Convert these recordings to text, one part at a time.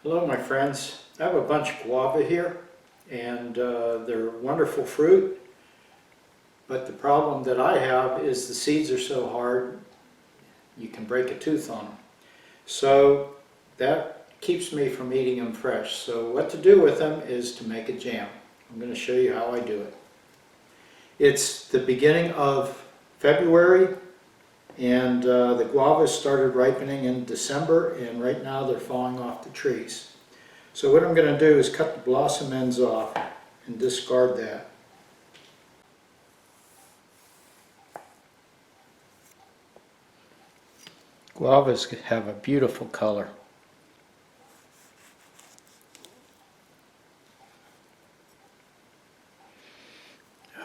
Hello my friends, I have a bunch of guava here and they're wonderful fruit, but the problem that I have is the seeds are so hard you can break a tooth on them. So that keeps me from eating them fresh. So what to do with them is to make a jam. I'm going to show you how I do it. It's the beginning of February and the guavas started ripening in December, and right now they're falling off the trees. So what I'm going to do is cut the blossom ends off and discard that. Guavas have a beautiful color.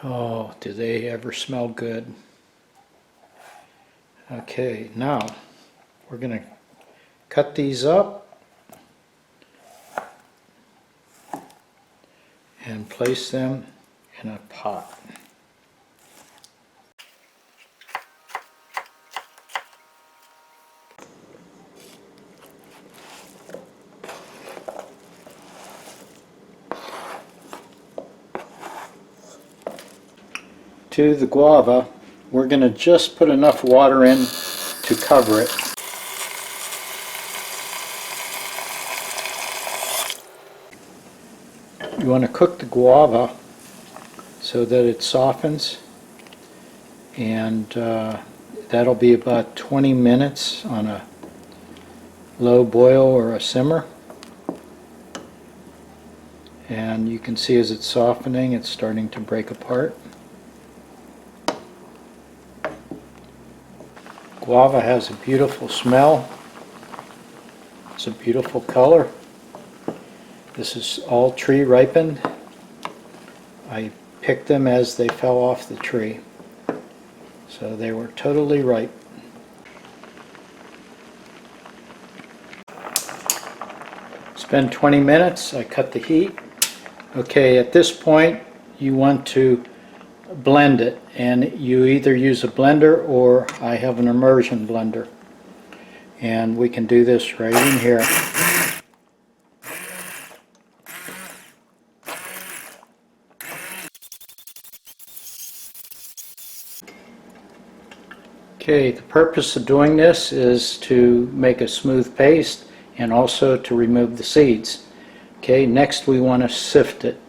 Oh, do they ever smell good. Okay, now we're going to cut these up and place them in a pot. To the guava, we're going to just put enough water in to cover it. You want to cook the guava so that it softens, and that'll be about 20 minutes on a low boil or a simmer. And you can see as it's softening, it's starting to break apart. Guava has a beautiful smell. It's a beautiful color. This is all tree ripened. I picked them as they fell off the tree. So they were totally ripe. It's been 20 minutes. I cut the heat. Okay, at this point you want to blend it, and you either use a blender or I have an immersion blender, and we can do this right in here. Okay, the purpose of doing this is to make a smooth paste and also to remove the seeds. Okay, next we want to sift it.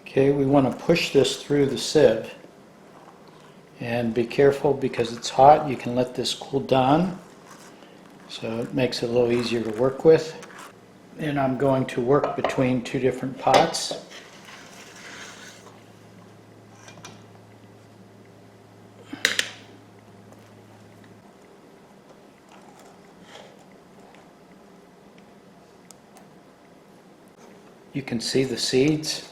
Okay, we want to push this through the sieve, and be careful because it's hot. You can let this cool down so it makes it a little easier to work with. And I'm going to work between two different pots. You can see the seeds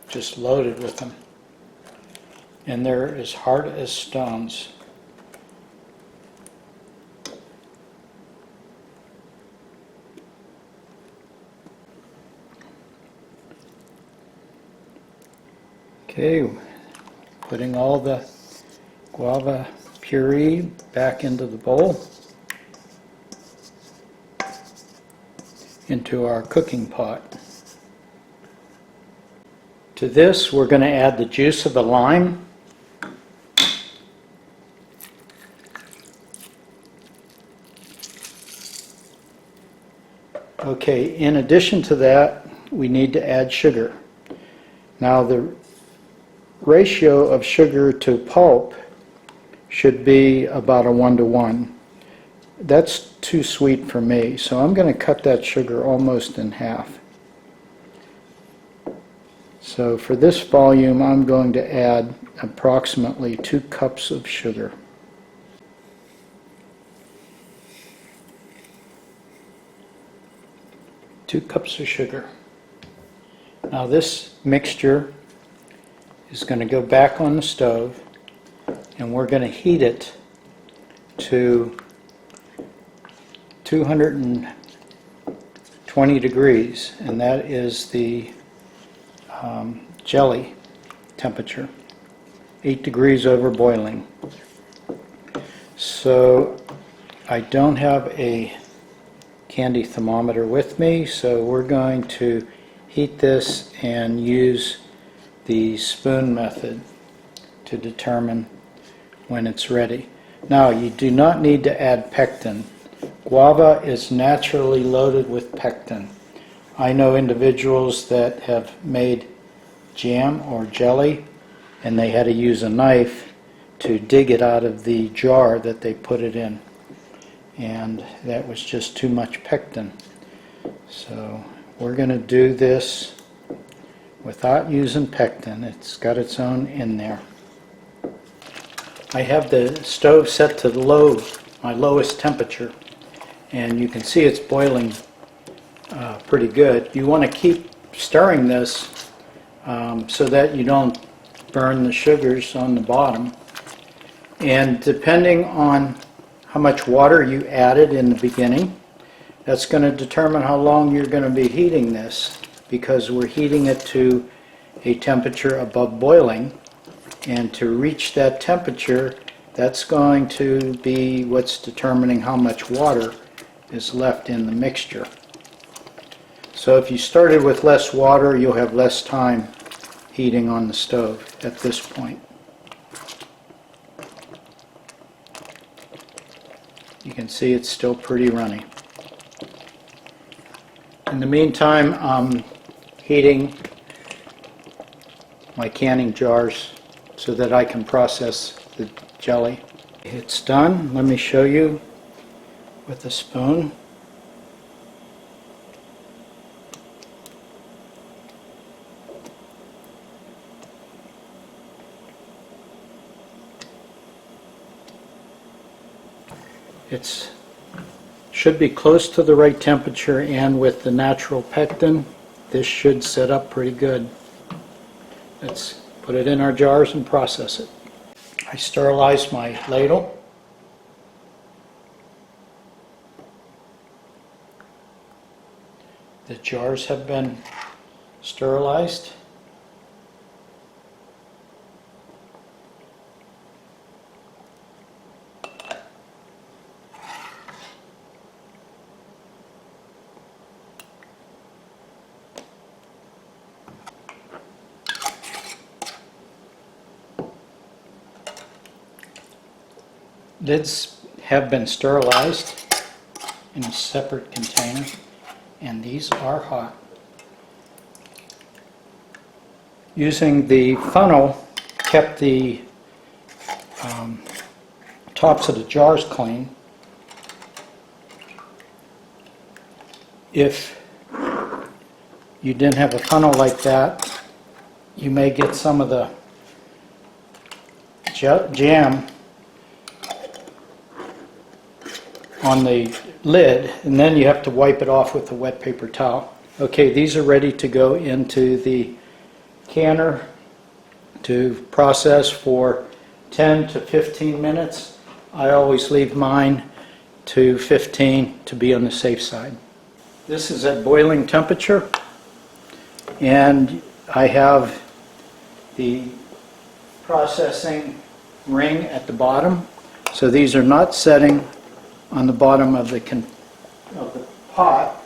just loaded with them, and they're as hard as stones. Okay, putting all the guava puree back into the bowl, into our cooking pot. To this, we're going to add the juice of the lime. Okay, in addition to that, we need to add sugar. Now, the ratio of sugar to pulp should be about a 1-to-1. That's too sweet for me, so I'm going to cut that sugar almost in half. So for this volume, I'm going to add approximately 2 cups of sugar. Two cups of sugar. Now this mixture is going to go back on the stove, and we're going to heat it to 220 degrees, and that is the jelly temperature, 8 degrees over boiling. So I don't have a candy thermometer with me, so we're going to heat this and use the spoon method to determine when it's ready. Now, you do not need to add pectin. Guava is naturally loaded with pectin. I know individuals that have made jam or jelly and they had to use a knife to dig it out of the jar that they put it in, and that was just too much pectin. So we're going to do this without using pectin. It's got its own in there. I have the stove set to my lowest temperature, and you can see it's boiling pretty good. You want to keep stirring this so that you don't burn the sugars on the bottom. And depending on how much water you added in the beginning, that's going to determine how long you're going to be heating this, because we're heating it to a temperature above boiling. And to reach that temperature, that's going to be what's determining how much water is left in the mixture. So if you started with less water, you'll have less time heating on the stove at this point. You can see it's still pretty runny. In the meantime, I'm heating my canning jars so that I can process the jelly. It's done. Let me show you with a spoon. It should be close to the right temperature, and with the natural pectin, this should set up pretty good. Let's put it in our jars and process it. I sterilized my ladle. The jars have been sterilized. Lids have been sterilized in a separate container, and these are hot. Using the funnel kept the tops of the jars clean. If you didn't have a funnel like that, you may get some of the jam on the lid, and then you have to wipe it off with a wet paper towel. Okay, these are ready to go into the canner to process for 10 to 15 minutes. I always leave mine to 15 to be on the safe side. This is at boiling temperature, and I have the processing ring at the bottom. So these are not setting on the bottom of the pot.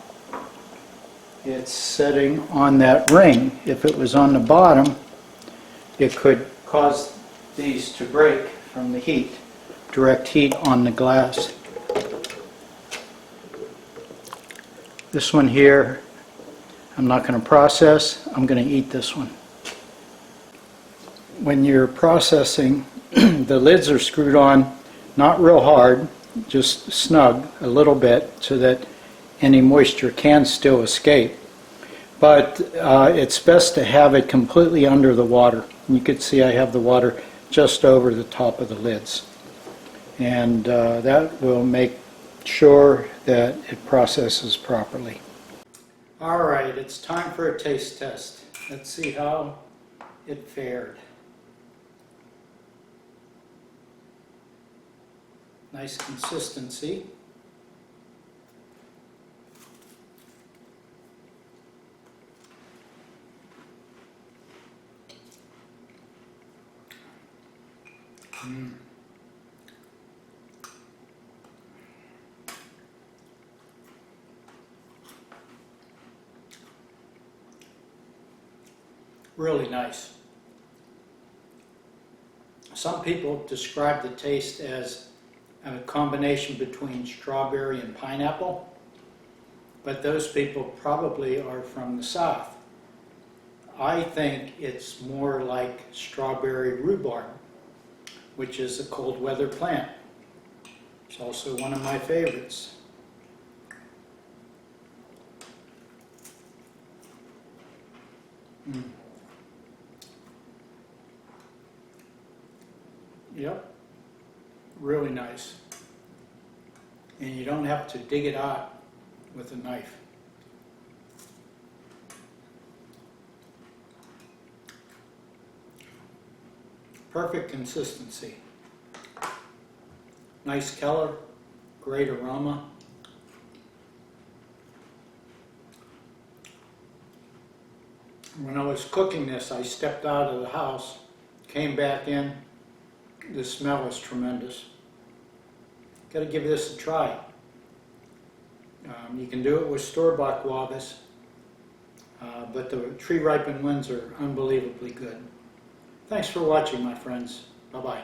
It's sitting on that ring. If it was on the bottom, it could cause these to break from the heat, direct heat on the glass. This one here, I'm not going to process. I'm going to eat this one. When you're processing, the lids are screwed on not real hard, just snug a little bit so that any moisture can still escape. But it's best to have it completely under the water. You can see I have the water just over the top of the lids. And that will make sure that it processes properly. All right, it's time for a taste test. Let's see how it fared. Nice consistency. Mm. Really nice. Some people describe the taste as a combination between strawberry and pineapple, but those people probably are from the South. I think it's more like strawberry rhubarb, which is a cold weather plant. It's also one of my favorites. Mm. Yep, really nice. And you don't have to dig it out with a knife. Perfect consistency. Nice color, great aroma. When I was cooking this, I stepped out of the house, came back in. The smell is tremendous. Got to give this a try. You can do it with store-bought guavas, but the tree-ripened ones are unbelievably good. Thanks for watching, my friends. Bye-bye.